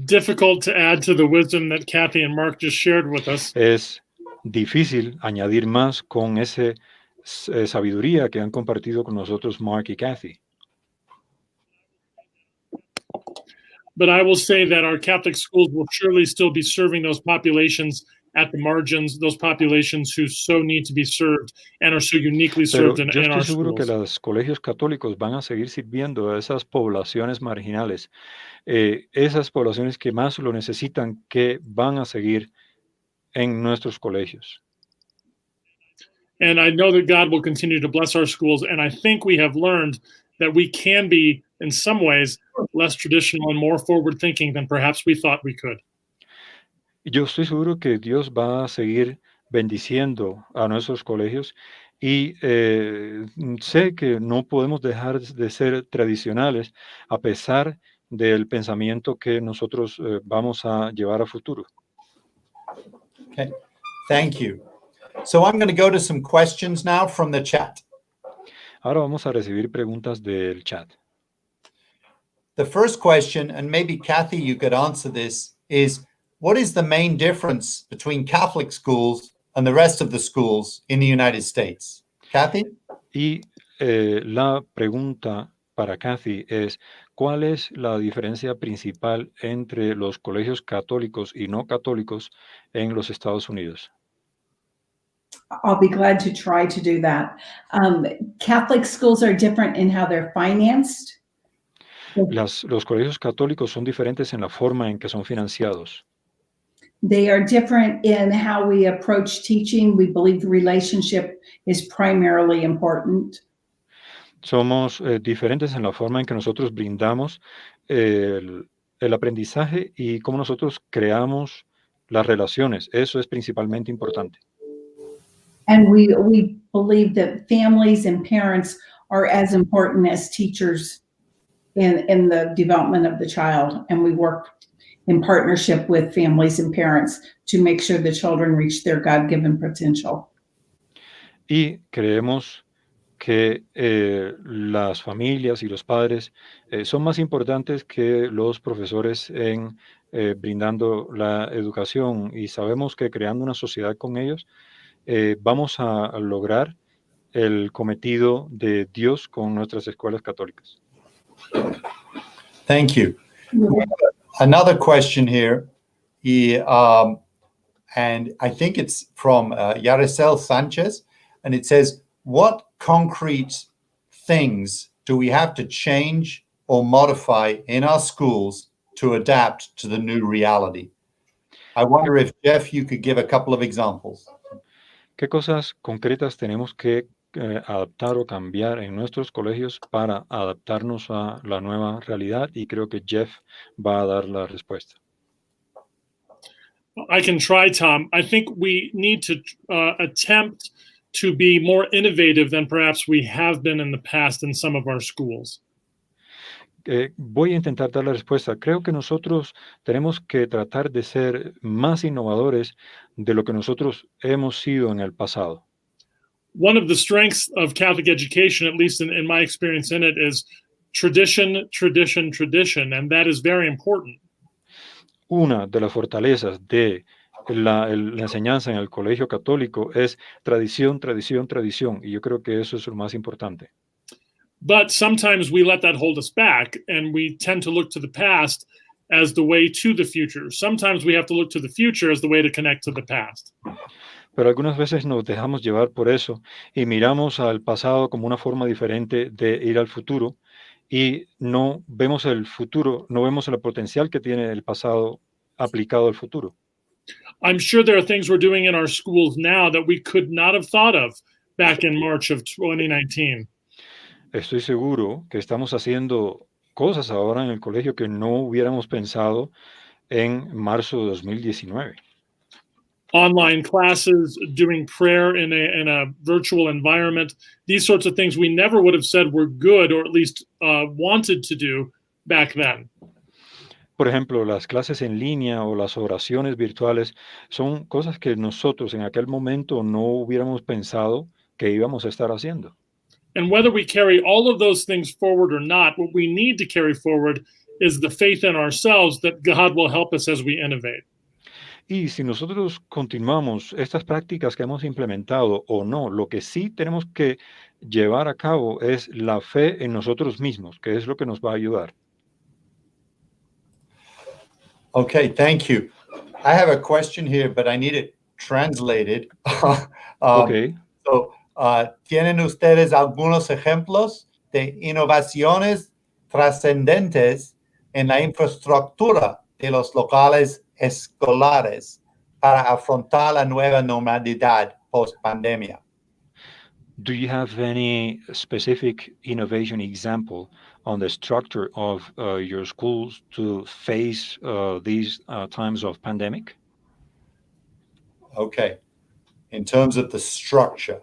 Difficult to add to the wisdom that Kathy and Mark just shared with us. Es difícil añadir más con esa sabiduría que han compartido con nosotros Mark y Kathy. But I will say that our Catholic schools will surely still be serving those populations at the margins, those populations who so need to be served and are so uniquely Pero served yo in our estoy seguro que schools. los colegios católicos van a seguir sirviendo a esas poblaciones marginales, esas poblaciones que más lo necesitan, que van a seguir en nuestros colegios. And I know that God will continue to bless our schools. And I think we have learned that we can be, in some ways, less traditional and more forward thinking than perhaps we thought we could. Yo estoy seguro que Dios va a seguir bendiciendo a nuestros colegios y sé que no podemos dejar de ser tradicionales a pesar del pensamiento que nosotros vamos a llevar a futuro. Okay, thank you. So I'm going to go to some questions now from the chat. Ahora vamos a recibir preguntas del chat. The first question, and maybe Kathy, you could answer this, is what is the main difference between Catholic schools and the rest of the schools in the United States? Kathy? Y la pregunta para Kathy es, ¿cuál es la diferencia principal entre los colegios católicos y no católicos en los Estados Unidos? I'll be glad to try to do that. Catholic schools are different in how they're financed. Los colegios católicos son diferentes en la forma en que son financiados. They are different in how we approach teaching. We believe the relationship is primarily important. Somos diferentes en la forma en que nosotros brindamos el aprendizaje y cómo nosotros creamos las relaciones. Eso es principalmente importante. And we believe that families and parents are as important as teachers in the development of the child. And we work in partnership with families and parents to make sure the children reach their God-given potential. Y creemos que las familias y los padres son más importantes que los profesores en brindando la educación, y sabemos que creando una sociedad con ellos vamos a lograr el cometido de Dios con nuestras escuelas católicas. Thank you. Another question here, and I think it's from Yaricel Sanchez, and it says, what concrete things do we have to change or modify in our schools to adapt to the new reality? I wonder if, Jeff, you could give a couple of examples. ¿Qué cosas concretas tenemos que adaptar o cambiar en nuestros colegios para adaptarnos a la nueva realidad? Y creo que Jeff va a dar la respuesta. I can try, Tom. I think we need to attempt to be more innovative than perhaps we have been in the past in some of our schools. Voy a intentar dar la respuesta. Creo que nosotros tenemos que tratar de ser más innovadores de lo que nosotros hemos sido en el pasado. One of the strengths of Catholic education, at least in my experience in it, is tradition, tradition, tradition, and that is very important. Una de las fortalezas de la enseñanza en el colegio católico es tradición, tradición, tradición, y yo creo que eso es lo más importante. But sometimes we let that hold us back, and we tend to look to the past as the way to the future. Sometimes we have to look to the future as the way to connect to the past. Pero algunas veces nos dejamos llevar por eso y miramos al pasado como una forma diferente de ir al futuro, y no vemos el futuro, no vemos el potencial que tiene el pasado aplicado al futuro. I'm sure there are things we're doing in our schools now that we could not have thought of back in March of 2019. Estoy seguro que estamos haciendo cosas ahora en el colegio que no hubiéramos pensado en marzo de 2019. Online classes, doing prayer in a virtual environment, these sorts of things we never would have said were good, or at least wanted to do back then. Por ejemplo, las clases en línea o las oraciones virtuales son cosas que nosotros en aquel momento no hubiéramos pensado que íbamos a estar haciendo. And whether we carry all of those things forward or not, what we need to carry forward is the faith in ourselves that God will help us as we innovate. Y si nosotros continuamos estas prácticas que hemos implementado o no, lo que sí tenemos que llevar a cabo es la fe en nosotros mismos, que es lo que nos va a ayudar. Okay, thank you. I have a question here, but I need it translated. Okay. So, ¿tienen ustedes algunos ejemplos de innovaciones trascendentes en la infraestructura de los locales escolares para afrontar la nueva normalidad post-pandemia? Do you have any specific innovation example on the structure of your schools to face these times of pandemic? Okay. In terms of the structure,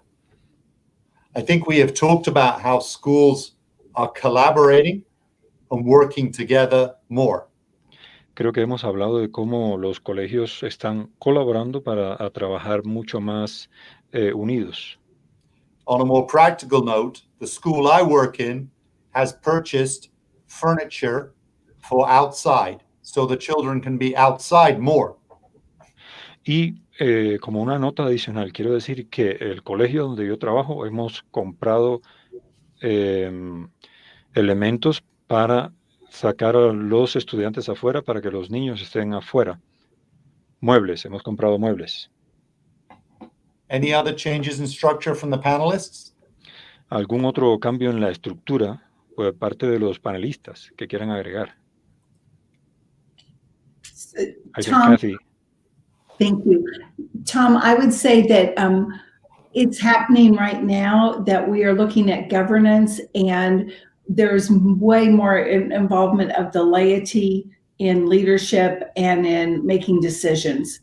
I think we have talked about how schools are collaborating and working together more. Creo que hemos hablado de cómo los colegios están colaborando para trabajar mucho más unidos. On a more practical note, the school I work in has purchased furniture for outside, so the children can be outside more. Y como una nota adicional, quiero decir que el colegio donde yo trabajo hemos comprado elementos para sacar a los estudiantes afuera para que los niños estén afuera. Muebles, hemos comprado muebles. Any other changes in structure from the panelists? ¿Algún otro cambio en la estructura por parte de los panelistas que quieran agregar? I think Tom, Kathy. thank you. Tom, I would say that it's happening right now that we are looking at governance, and there's way more involvement of the laity in leadership and in making decisions.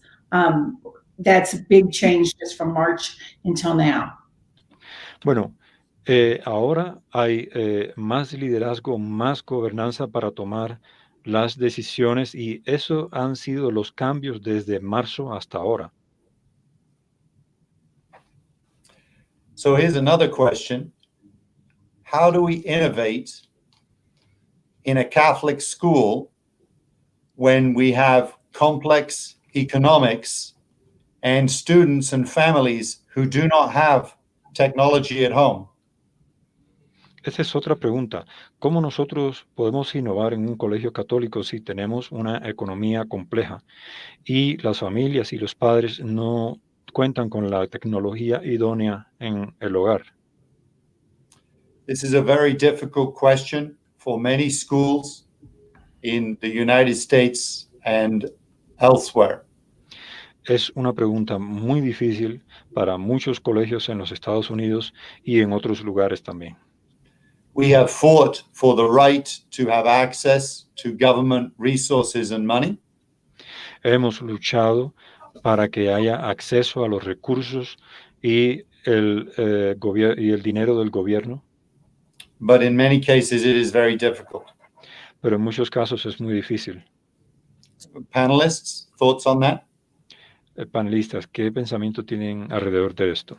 That's a big change just from March until now. Bueno, ahora hay más liderazgo, más gobernanza para tomar las decisiones y eso han sido los cambios desde marzo hasta ahora. So here's another question. How do we innovate in a Catholic school when we have complex economics and students and families who do not have technology at home? Esa es otra pregunta. ¿Cómo nosotros podemos innovar en un colegio católico si tenemos una economía compleja y las familias y los padres no cuentan con la tecnología idónea en el hogar? This is a very difficult question for many schools in the United States and elsewhere. Es una pregunta muy difícil para muchos colegios en los Estados Unidos y en otros lugares también. We have fought for the right to have access to government resources and money. Hemos luchado para que haya acceso a los recursos y el dinero del gobierno, But in many cases, it is very difficult. pero en muchos casos es muy difícil. Panelists, thoughts on that? Panelistas, ¿qué pensamiento tienen alrededor de esto?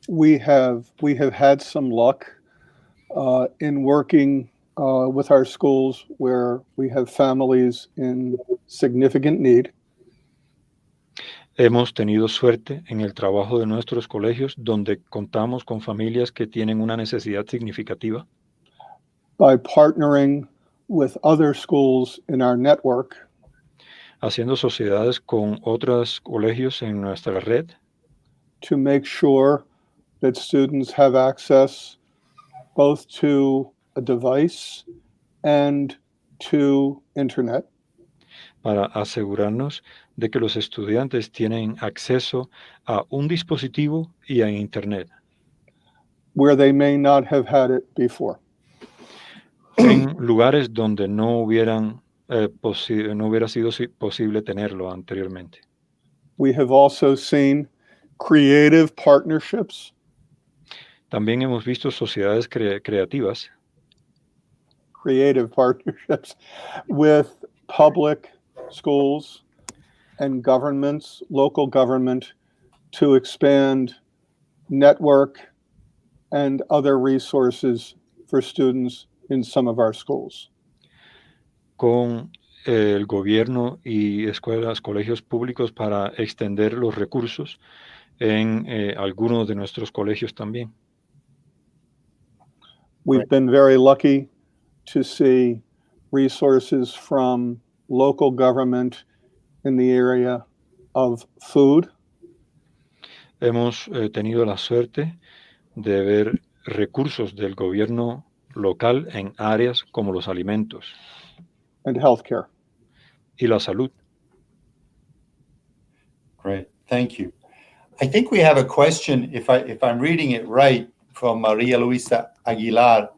We have had some luck in working with our schools where we have families in significant need. Hemos tenido suerte en el trabajo de nuestros colegios donde contamos con familias que tienen una necesidad significativa. By partnering with other schools in our network, haciendo sociedades con otros colegios en nuestra red, to make sure that students have access both to a device and to internet. Para asegurarnos de que los estudiantes tienen acceso a un dispositivo y a internet. Where they may not have had it before. En lugares donde no hubiera sido posible tenerlo anteriormente. We have also seen creative partnerships. También hemos visto sociedades creativas. Creative partnerships with public schools and governments, local government, to expand network and other resources for students in some of our schools. Con el gobierno y escuelas, colegios públicos para extender los recursos en algunos de nuestros colegios también. We've been very lucky to see resources from local government in the area of food. Hemos tenido la suerte de ver recursos del gobierno local en áreas como los alimentos and healthcare. Y la salud. Great, thank you. I think we have a question, if I'm reading it right, from Maria Luisa Aguilar,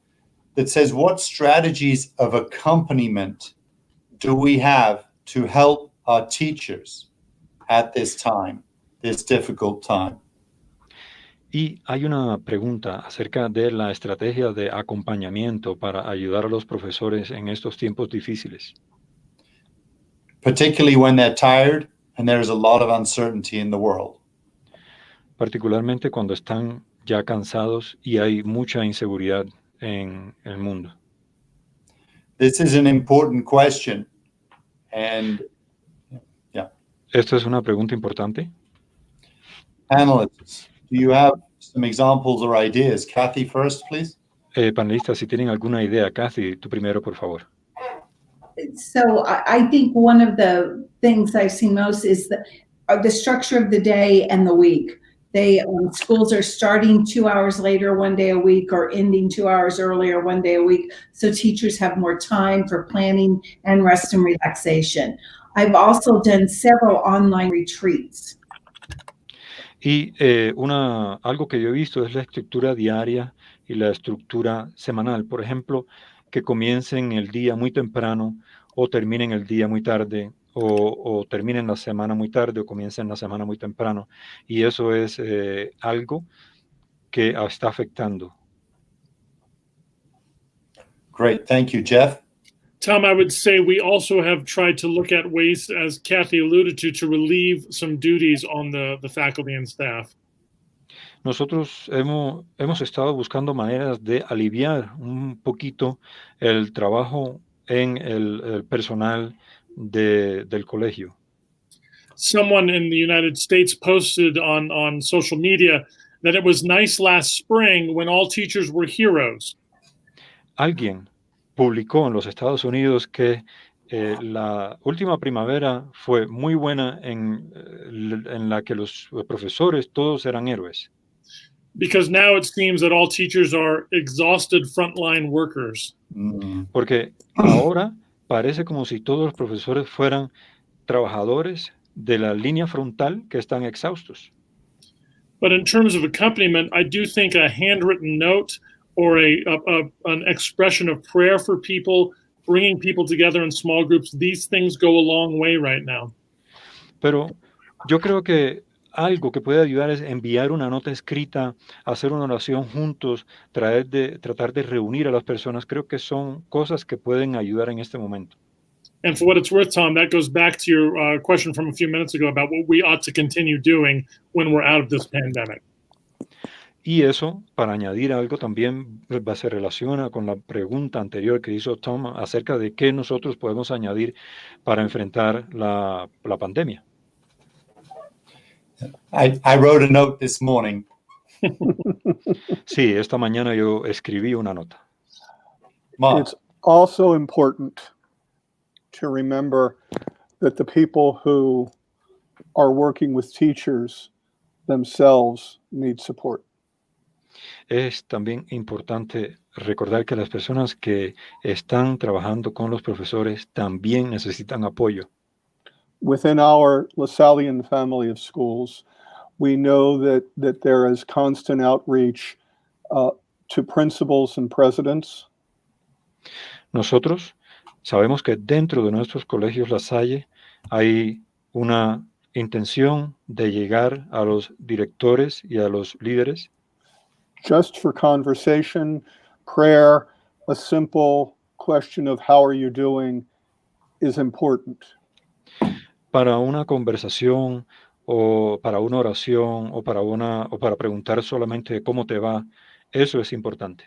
that says, what strategies of accompaniment do we have to help our teachers at this time, this difficult time? Y hay una pregunta acerca de la estrategia de acompañamiento para ayudar a los profesores en estos tiempos difíciles. Particularly when they're tired and there's a lot of uncertainty in the world. Particularmente cuando están ya cansados y hay mucha inseguridad en el mundo. This is an important question. And yeah. Esto es una pregunta importante. Panelists, Do you have some examples or ideas? Kathy first, please. Panelistas, si tienen alguna idea, Kathy, tú primero, por favor. So I think one of the things I've seen most is the structure of the day and the week. Schools are starting 2 hours later one day a week or ending 2 hours earlier one day a week. So teachers have more time for planning and rest and relaxation. I've also done several online retreats. Y algo que yo he visto es la estructura diaria y la estructura semanal. Por ejemplo, que comiencen el día muy temprano o terminen el día muy tarde, o terminen la semana muy tarde o comiencen la semana muy temprano. Y eso es algo que está afectando. Great, thank you, Jeff. Tom, I would say we also have tried to look at ways, as Kathy alluded to relieve some duties on the faculty and staff. Nosotros hemos estado buscando maneras de aliviar un poquito el trabajo en el personal del colegio. Someone in the United States posted on social media that it was nice last spring when all teachers were heroes. Alguien publicó en los Estados Unidos que la última primavera fue muy buena en la que los profesores todos eran héroes. Because now it seems that all teachers are exhausted frontline workers. Porque ahora parece como si todos los profesores fueran trabajadores de la línea frontal que están exhaustos. But in terms of accompaniment, I do think a handwritten note or an expression of prayer for people, bringing people together in small groups, these things go a long way right now. Pero yo creo que algo que puede ayudar es enviar una nota escrita, hacer una oración juntos, tratar de reunir a las personas. Creo que son cosas que pueden ayudar en este momento. And for what it's worth, Tom, that goes back to your question from a few minutes ago about what we ought to continue doing when we're out of this pandemic. Y eso, para añadir algo, también se relaciona con la pregunta anterior que hizo Tom acerca de qué nosotros podemos añadir para enfrentar la pandemia. I wrote a note this morning. Sí, esta mañana yo escribí una nota. Mark. It's also important to remember that the people who are working with teachers themselves need support. Es también importante recordar que las personas que están trabajando con los profesores también necesitan apoyo. Within our LaSallian family of schools, we know that there is constant outreach to principals and presidents. Nosotros sabemos que dentro de nuestros colegios La Salle hay una intención de llegar a los directores y a los líderes. Just for conversation, prayer, a simple question of how are you doing is important. Para una conversación o para una oración o para preguntar solamente cómo te va, eso es importante.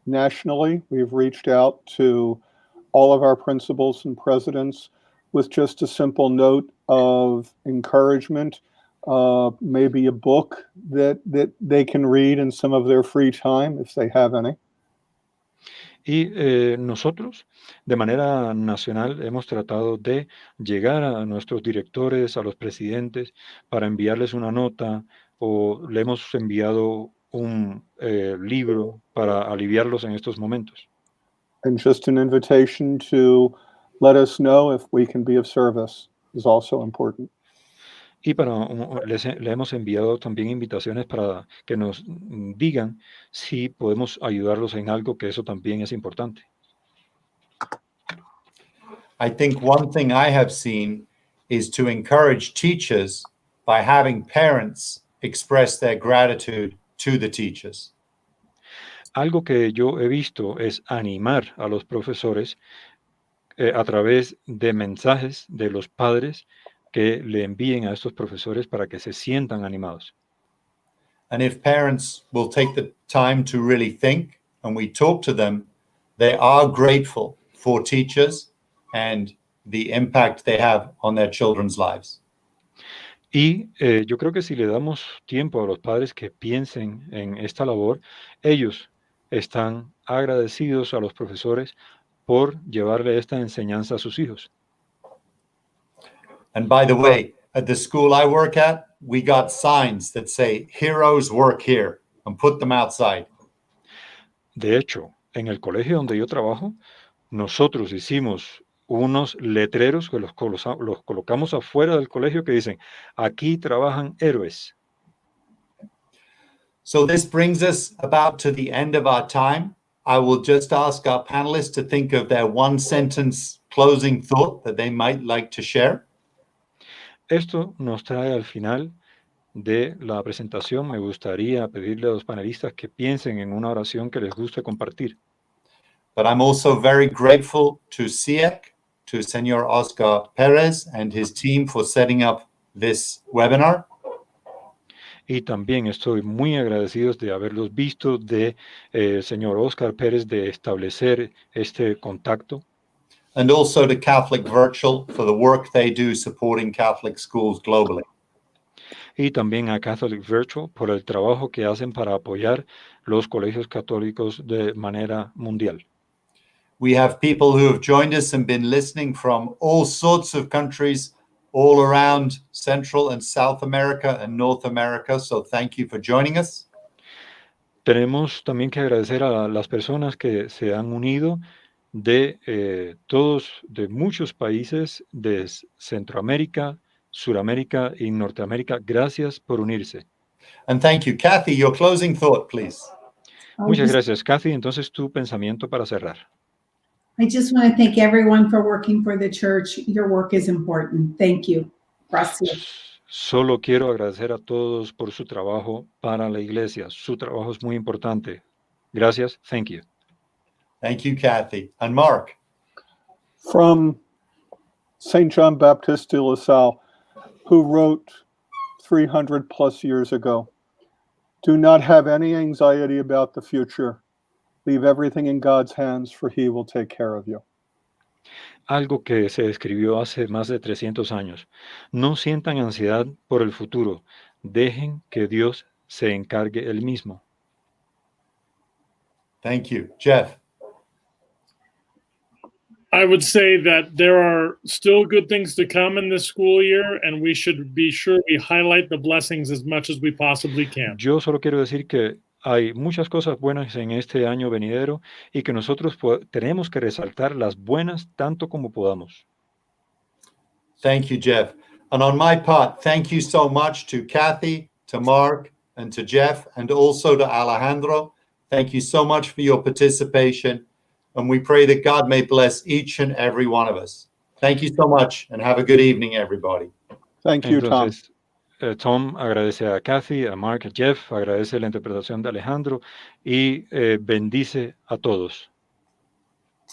Nationally, we've reached out to all of our principals and presidents with just a simple note of encouragement, maybe a book that they can read in some of their free time if they have any. Y nosotros, de manera nacional, hemos tratado de llegar a nuestros directores, a los presidentes, para enviarles una nota o le hemos enviado un libro para aliviarlos en estos momentos. And just an invitation to let us know if we can be of service is also important. Y le hemos enviado también invitaciones para que nos digan si podemos ayudarlos en algo, que eso también es importante. I think one thing I have seen is to encourage teachers by having parents express their gratitude to the teachers. Algo que yo he visto es animar a los profesores a través de mensajes de los padres que le envíen a estos profesores para que se sientan animados. And if parents will take the time to really think and we talk to them, they are grateful for teachers and the impact they have on their children's lives. Y yo creo que si le damos tiempo a los padres que piensen en esta labor, ellos están agradecidos a los profesores por llevarle esta enseñanza a sus hijos. And by the way, at the school I work at, we got signs that say heroes work here and put them outside. De hecho, en el colegio donde yo trabajo, nosotros hicimos unos letreros que los colocamos afuera del colegio que dicen, aquí trabajan héroes. So this brings us about to the end of our time. I will just ask our panelists to think of their one sentence closing thought that they might like to share. Esto nos trae al final de la presentación. Me gustaría pedirle a los panelistas que piensen en una oración que les guste compartir. But I'm also very grateful to CIEC, to Senor Oscar Perez and his team for setting up this webinar. Y también estoy muy agradecido de haberlos visto, de señor Oscar Pérez, de establecer este contacto. And also to Catholic Virtual for the work they do supporting Catholic schools globally. Y también a Catholic Virtual por el trabajo que hacen para apoyar los colegios católicos de manera mundial. We have people who have joined us and been listening from all sorts of countries all around Central and South America and North America. So thank you for joining us. Tenemos también que agradecer a las personas que se han unido de muchos países de Centroamérica, Suramérica y Norteamérica. Gracias por unirse. And thank you. Kathy, your closing thought, please. Muchas gracias, Kathy. Entonces, tu pensamiento para cerrar. I just want to thank everyone for working for the church. Your work is important. Thank you. Gracias. Solo quiero agradecer a todos por su trabajo para la iglesia. Su trabajo es muy importante. Gracias. Thank you. Thank you, Kathy. And Mark. From St. John Baptist de La Salle, who wrote 300 plus years ago, do not have any anxiety about the future. Leave everything in God's hands, for He will take care of you. Algo que se escribió hace más de 300 años. No sientan ansiedad por el futuro. Dejen que Dios se encargue él mismo. Thank you. Jeff. I would say that there are still good things to come in this school year, and we should be sure we highlight the blessings as much as we possibly can. Yo solo quiero decir que hay muchas cosas buenas en este año venidero y que nosotros tenemos que resaltar las buenas tanto como podamos. Thank you, Jeff. And on my part, thank you so much to Kathy, to Mark, and to Jeff, and also to Alejandro. Thank you so much for your participation. And we pray that God may bless each and every one of us. Thank you so much, and have a good evening, everybody. Thank you, Tom. Entonces, Tom agradece a Kathy, a Mark, a Jeff, agradece la interpretación de Alejandro y bendice a todos.